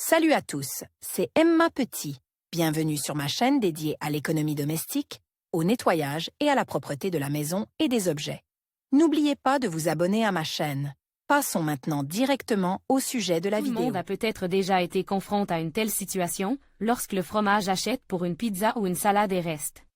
Salut à tous, c'est Emma Petit. Bienvenue sur ma chaîne dédiée à l'économie domestique, au nettoyage et à la propreté de la maison et des objets. N'oubliez pas de vous abonner à ma chaîne. Passons maintenant directement au sujet de la Tout le vidéo. monde a peut-être déjà été confronté à une telle situation, lorsque le fromage achète pour une pizza ou une salade et reste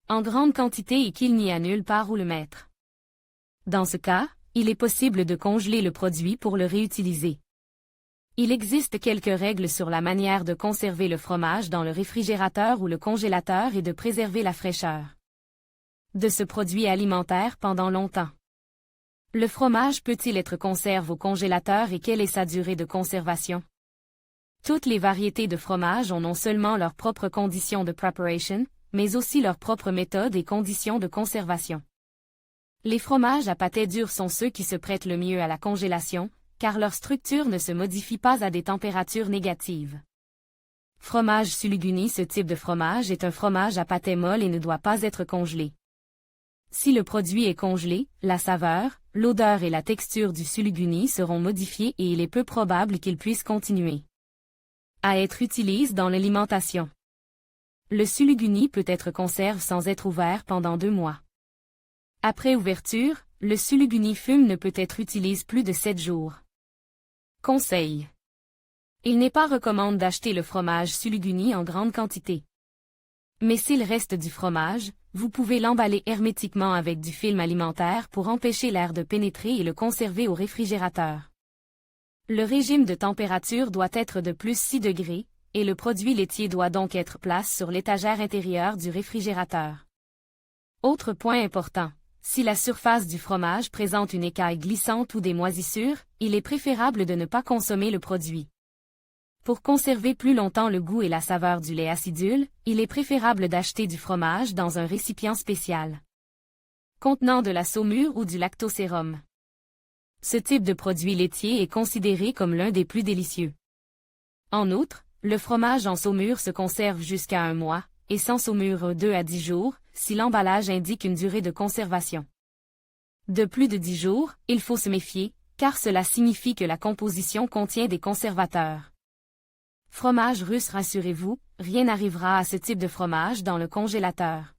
en grande quantité et qu'il n'y a nulle part où le mettre. Dans ce cas, il est possible de congeler le produit pour le réutiliser. Il existe quelques règles sur la manière de conserver le fromage dans le réfrigérateur ou le congélateur et de préserver la fraîcheur de ce produit alimentaire pendant longtemps. Le fromage peut-il être conservé au congélateur et quelle est sa durée de conservation? Toutes les variétés de fromage ont non seulement leurs propres conditions de preparation, mais aussi leurs propres méthodes et conditions de conservation. Les fromages à pâté dur sont ceux qui se prêtent le mieux à la congélation, car leur structure ne se modifie pas à des températures négatives. Fromage Suluguni. Ce type de fromage est un fromage à pâté molle et ne doit pas être congelé. Si le produit est congelé, la saveur, l'odeur et la texture du suluguni seront modifiées et il est peu probable qu'il puisse continuer à être utilisé dans l'alimentation. Le suluguni peut être conservé sans être ouvert pendant 2 mois. Après ouverture, le suluguni fume ne peut être utilisé plus de 7 jours. Conseil. Il n'est pas recommandé d'acheter le fromage suluguni en grande quantité. Mais s'il reste du fromage, vous pouvez l'emballer hermétiquement avec du film alimentaire pour empêcher l'air de pénétrer et le conserver au réfrigérateur. Le régime de température doit être de plus 6 degrés, et le produit laitier doit donc être placé sur l'étagère intérieure du réfrigérateur. Autre point important, si la surface du fromage présente une écaille glissante ou des moisissures, il est préférable de ne pas consommer le produit. Pour conserver plus longtemps le goût et la saveur du lait acidule, il est préférable d'acheter du fromage dans un récipient spécial contenant de la saumure ou du lactosérum. Ce type de produit laitier est considéré comme l'un des plus délicieux. En outre, le fromage en saumure se conserve jusqu'à 1 mois, et sans saumure 2 à 10 jours, si l'emballage indique une durée de conservation de plus de 10 jours, il faut se méfier, car cela signifie que la composition contient des conservateurs. Fromage russe. Rassurez-vous, rien n'arrivera à ce type de fromage dans le congélateur.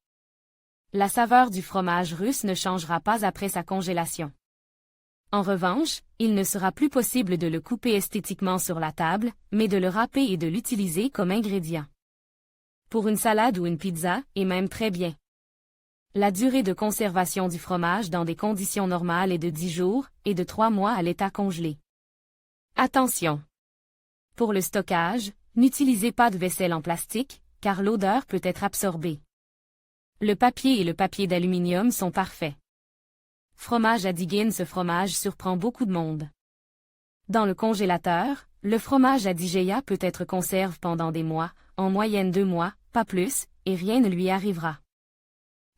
La saveur du fromage russe ne changera pas après sa congélation. En revanche, il ne sera plus possible de le couper esthétiquement sur la table, mais de le râper et de l'utiliser comme ingrédient pour une salade ou une pizza, et même très bien. La durée de conservation du fromage dans des conditions normales est de 10 jours, et de 3 mois à l'état congelé. Attention! Pour le stockage, n'utilisez pas de vaisselle en plastique, car l'odeur peut être absorbée. Le papier et le papier d'aluminium sont parfaits. Fromage à Diggin. Ce fromage surprend beaucoup de monde. Dans le congélateur, le fromage à Digeia peut être conservé pendant des mois, en moyenne 2 mois, pas plus, et rien ne lui arrivera.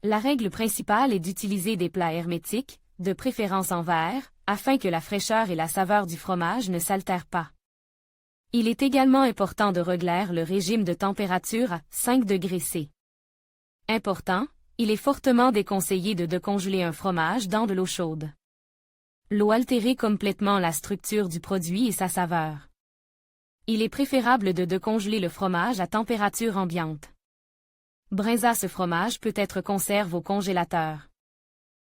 La règle principale est d'utiliser des plats hermétiques, de préférence en verre, afin que la fraîcheur et la saveur du fromage ne s'altèrent pas. Il est également important de régler le régime de température à 5 degrés C. Important, il est fortement déconseillé de décongeler un fromage dans de l'eau chaude. L'eau altérait complètement la structure du produit et sa saveur. Il est préférable de décongeler le fromage à température ambiante. Brinza. Ce fromage peut être conservé au congélateur.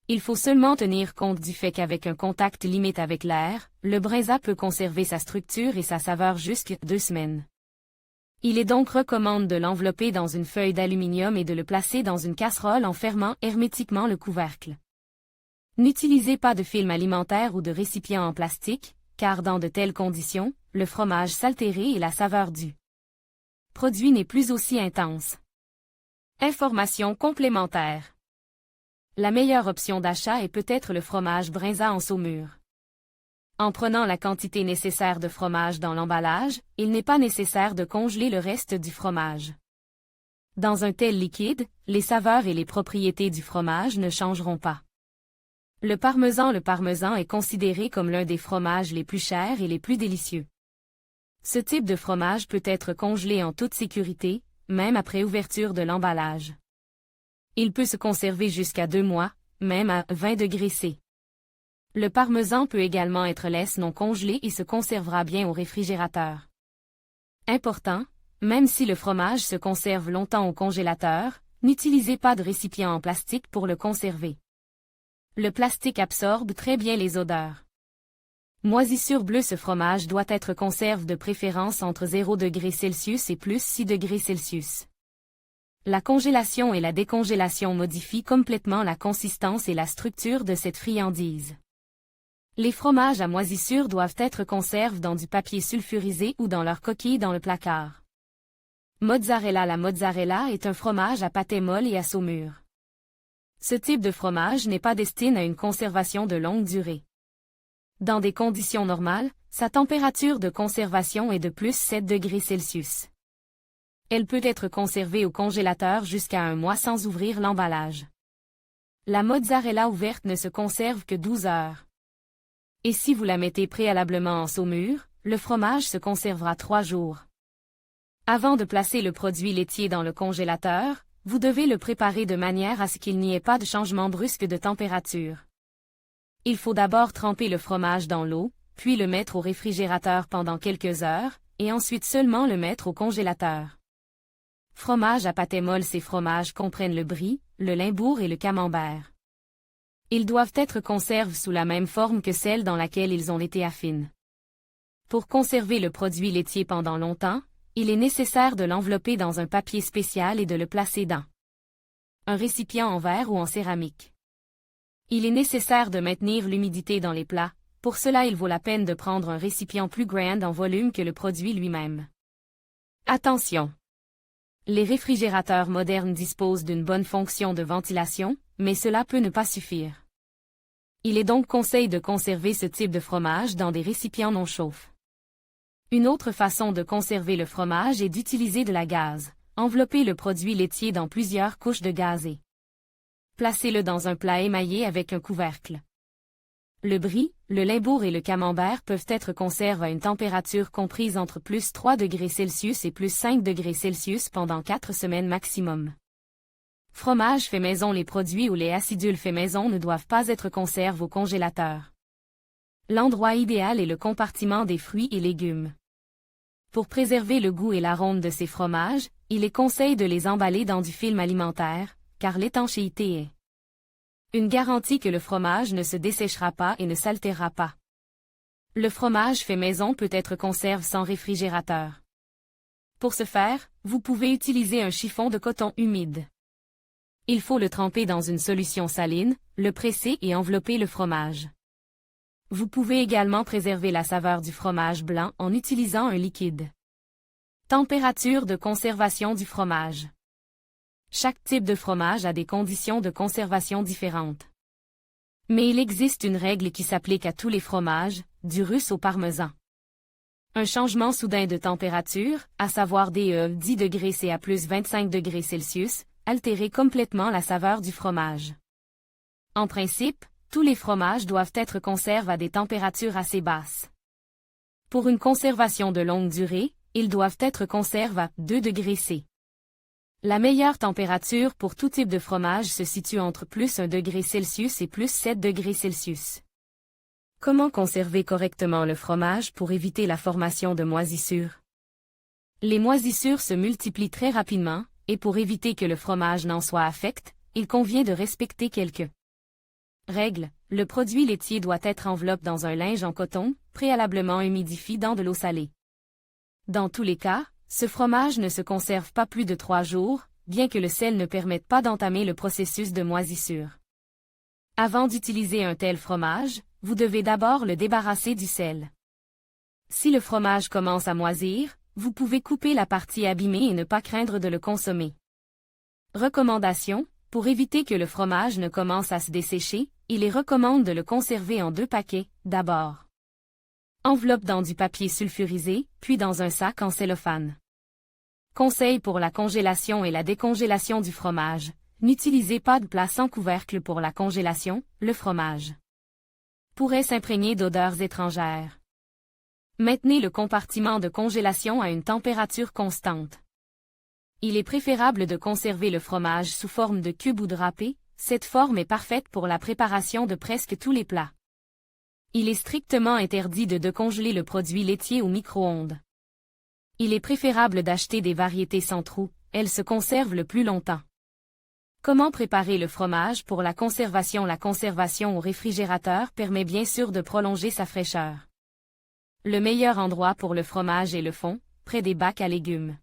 Il faut seulement tenir compte du fait qu'avec un contact limite avec l'air, le brinza peut conserver sa structure et sa saveur jusqu'à 2 semaines. Il est donc recommandé de l'envelopper dans une feuille d'aluminium et de le placer dans une casserole en fermant hermétiquement le couvercle. N'utilisez pas de film alimentaire ou de récipient en plastique, car dans de telles conditions, le fromage s'altérer et la saveur du produit n'est plus aussi intense. Informations complémentaires. La meilleure option d'achat est peut-être le fromage brinza en saumure. En prenant la quantité nécessaire de fromage dans l'emballage, il n'est pas nécessaire de congeler le reste du fromage. Dans un tel liquide, les saveurs et les propriétés du fromage ne changeront pas. Le parmesan est considéré comme l'un des fromages les plus chers et les plus délicieux. Ce type de fromage peut être congelé en toute sécurité, même après ouverture de l'emballage. Il peut se conserver jusqu'à 2 mois, même à 20 degrés C. Le parmesan peut également être laisse non congelé et se conservera bien au réfrigérateur. Important, même si le fromage se conserve longtemps au congélateur, n'utilisez pas de récipient en plastique pour le conserver. Le plastique absorbe très bien les odeurs. Moisissure bleue. Ce fromage doit être conservé de préférence entre 0°C et plus 6°C. La congélation et la décongélation modifient complètement la consistance et la structure de cette friandise. Les fromages à moisissure doivent être conservés dans du papier sulfurisé ou dans leur coquille dans le placard. Mozzarella. La mozzarella est un fromage à pâté molle et à saumure. Ce type de fromage n'est pas destiné à une conservation de longue durée. Dans des conditions normales, sa température de conservation est de plus 7°C. Elle peut être conservée au congélateur jusqu'à un mois sans ouvrir l'emballage. La mozzarella ouverte ne se conserve que 12 heures. Et si vous la mettez préalablement en saumure, le fromage se conservera 3 jours. Avant de placer le produit laitier dans le congélateur, vous devez le préparer de manière à ce qu'il n'y ait pas de changement brusque de température. Il faut d'abord tremper le fromage dans l'eau, puis le mettre au réfrigérateur pendant quelques heures, et ensuite seulement le mettre au congélateur. Fromage à pâté molle. Ces fromages comprennent le brie, le limbourg et le camembert. Ils doivent être conservés sous la même forme que celle dans laquelle ils ont été affinés. Pour conserver le produit laitier pendant longtemps, il est nécessaire de l'envelopper dans un papier spécial et de le placer dans un récipient en verre ou en céramique. Il est nécessaire de maintenir l'humidité dans les plats, pour cela il vaut la peine de prendre un récipient plus grand en volume que le produit lui-même. Attention! Les réfrigérateurs modernes disposent d'une bonne fonction de ventilation, mais cela peut ne pas suffire. Il est donc conseillé de conserver ce type de fromage dans des récipients non chauffés. Une autre façon de conserver le fromage est d'utiliser de la gaze. Enveloppez le produit laitier dans plusieurs couches de gazé. Placez-le dans un plat émaillé avec un couvercle. Le brie, le limbourg et le camembert peuvent être conservés à une température comprise entre plus 3°C et plus 5°C pendant 4 semaines maximum. Fromage fait maison. Les produits ou les acidules fait maison ne doivent pas être conservés au congélateur. L'endroit idéal est le compartiment des fruits et légumes. Pour préserver le goût et l'arôme de ces fromages, il est conseillé de les emballer dans du film alimentaire, car l'étanchéité est une garantie que le fromage ne se desséchera pas et ne s'altérera pas. Le fromage fait maison peut être conservé sans réfrigérateur. Pour ce faire, vous pouvez utiliser un chiffon de coton humide. Il faut le tremper dans une solution saline, le presser et envelopper le fromage. Vous pouvez également préserver la saveur du fromage blanc en utilisant un liquide. Température de conservation du fromage. Chaque type de fromage a des conditions de conservation différentes. Mais il existe une règle qui s'applique à tous les fromages, du russe au parmesan. Un changement soudain de température, à savoir des 10°C à plus 25°C, altérait complètement la saveur du fromage. En principe, tous les fromages doivent être conservés à des températures assez basses. Pour une conservation de longue durée, ils doivent être conservés à 2°C. La meilleure température pour tout type de fromage se situe entre plus 1°C et plus 7°C. Comment conserver correctement le fromage pour éviter la formation de moisissures? Les moisissures se multiplient très rapidement, et pour éviter que le fromage n'en soit affecté, il convient de respecter quelques règles. Le produit laitier doit être enveloppé dans un linge en coton, préalablement humidifié dans de l'eau salée. Dans tous les cas, ce fromage ne se conserve pas plus de 3 jours, bien que le sel ne permette pas d'entamer le processus de moisissure. Avant d'utiliser un tel fromage, vous devez d'abord le débarrasser du sel. Si le fromage commence à moisir, vous pouvez couper la partie abîmée et ne pas craindre de le consommer. Recommandation: pour éviter que le fromage ne commence à se dessécher, il est recommandé de le conserver en 2 paquets, d'abord. Enveloppe dans du papier sulfurisé, puis dans un sac en cellophane. Conseil pour la congélation et la décongélation du fromage: n'utilisez pas de plat sans couvercle pour la congélation, le fromage pourrait s'imprégner d'odeurs étrangères. Maintenez le compartiment de congélation à une température constante. Il est préférable de conserver le fromage sous forme de cube ou drapé, cette forme est parfaite pour la préparation de presque tous les plats. Il est strictement interdit de décongeler le produit laitier au micro-ondes. Il est préférable d'acheter des variétés sans trous, elles se conservent le plus longtemps. Comment préparer le fromage pour la conservation? La conservation au réfrigérateur permet bien sûr de prolonger sa fraîcheur. Le meilleur endroit pour le fromage est le fond, près des bacs à légumes.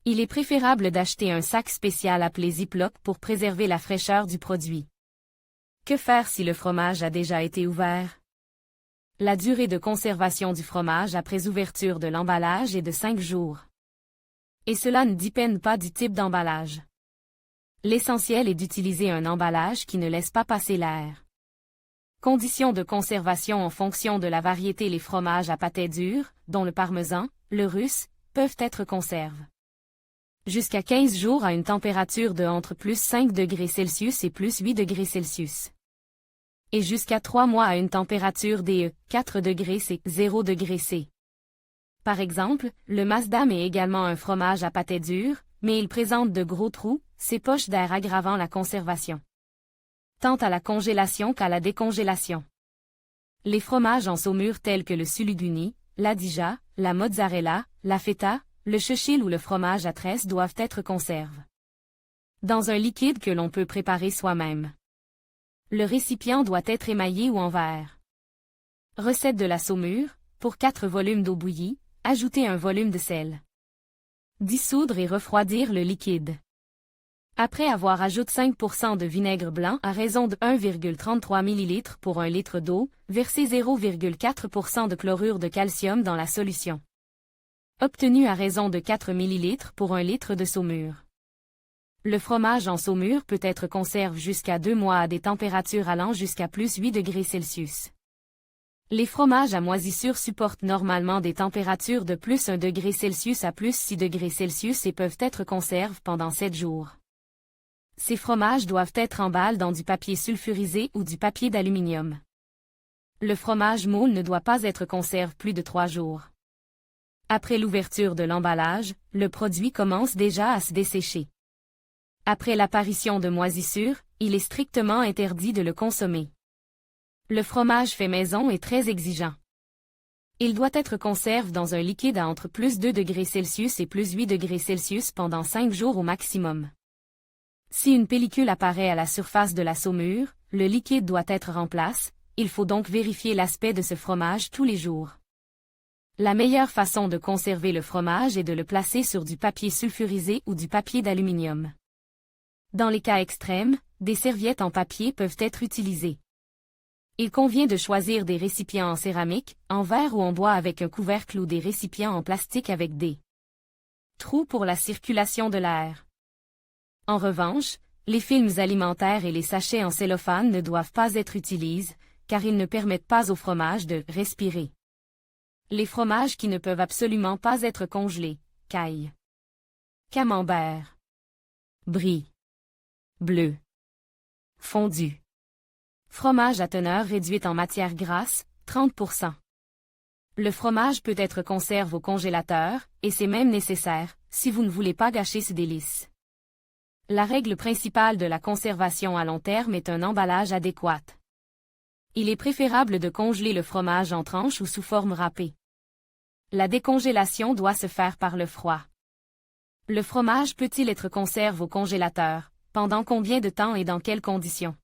Il est préférable d'acheter un sac spécial appelé Ziploc pour préserver la fraîcheur du produit. Que faire si le fromage a déjà été ouvert? La durée de conservation du fromage après ouverture de l'emballage est de 5 jours. Et cela ne dépend pas du type d'emballage. L'essentiel est d'utiliser un emballage qui ne laisse pas passer l'air. Conditions de conservation en fonction de la variété. Les fromages à pâté dur, dont le parmesan, le russe, peuvent être conservés jusqu'à 15 jours à une température de entre plus 5 degrés Celsius et plus 8 degrés Celsius. Et jusqu'à 3 mois à une température de 4 degrés C, 0 degrés C. Par exemple, le Maasdam est également un fromage à pâté dur, mais il présente de gros trous, ses poches d'air aggravant la conservation. Tant à la congélation qu'à la décongélation. Les fromages en saumure tels que le Suluguni, la Dija, la mozzarella, la feta, le Churchill ou le fromage à tresse doivent être conservés dans un liquide que l'on peut préparer soi-même. Le récipient doit être émaillé ou en verre. Recette de la saumure: pour 4 volumes d'eau bouillie, ajoutez un volume de sel. Dissoudre et refroidir le liquide. Après avoir ajouté 5% de vinaigre blanc à raison de 1,33 ml pour 1 litre d'eau, versez 0,4% de chlorure de calcium dans la solution. Obtenu à raison de 4 ml pour 1 litre de saumure. Le fromage en saumure peut être conservé jusqu'à 2 mois à des températures allant jusqu'à plus 8 degrés Celsius. Les fromages à moisissure supportent normalement des températures de plus 1 degré Celsius à plus 6 degrés Celsius et peuvent être conservés pendant 7 jours. Ces fromages doivent être emballés dans du papier sulfurisé ou du papier d'aluminium. Le fromage moule ne doit pas être conservé plus de 3 jours. Après l'ouverture de l'emballage, le produit commence déjà à se dessécher. Après l'apparition de moisissure, il est strictement interdit de le consommer. Le fromage fait maison est très exigeant. Il doit être conservé dans un liquide à entre plus 2 degrés Celsius et plus 8 degrés Celsius pendant 5 jours au maximum. Si une pellicule apparaît à la surface de la saumure, le liquide doit être remplacé, il faut donc vérifier l'aspect de ce fromage tous les jours. La meilleure façon de conserver le fromage est de le placer sur du papier sulfurisé ou du papier d'aluminium. Dans les cas extrêmes, des serviettes en papier peuvent être utilisées. Il convient de choisir des récipients en céramique, en verre ou en bois avec un couvercle ou des récipients en plastique avec des trous pour la circulation de l'air. En revanche, les films alimentaires et les sachets en cellophane ne doivent pas être utilisés, car ils ne permettent pas au fromage de respirer. Les fromages qui ne peuvent absolument pas être congelés: caille, camembert, brie, bleu, fondu. Fromage à teneur réduite en matière grasse, 30%. Le fromage peut être conservé au congélateur, et c'est même nécessaire, si vous ne voulez pas gâcher ce délice. La règle principale de la conservation à long terme est un emballage adéquat. Il est préférable de congeler le fromage en tranches ou sous forme râpée. La décongélation doit se faire par le froid. Le fromage peut-il être conservé au congélateur? Pendant combien de temps et dans quelles conditions?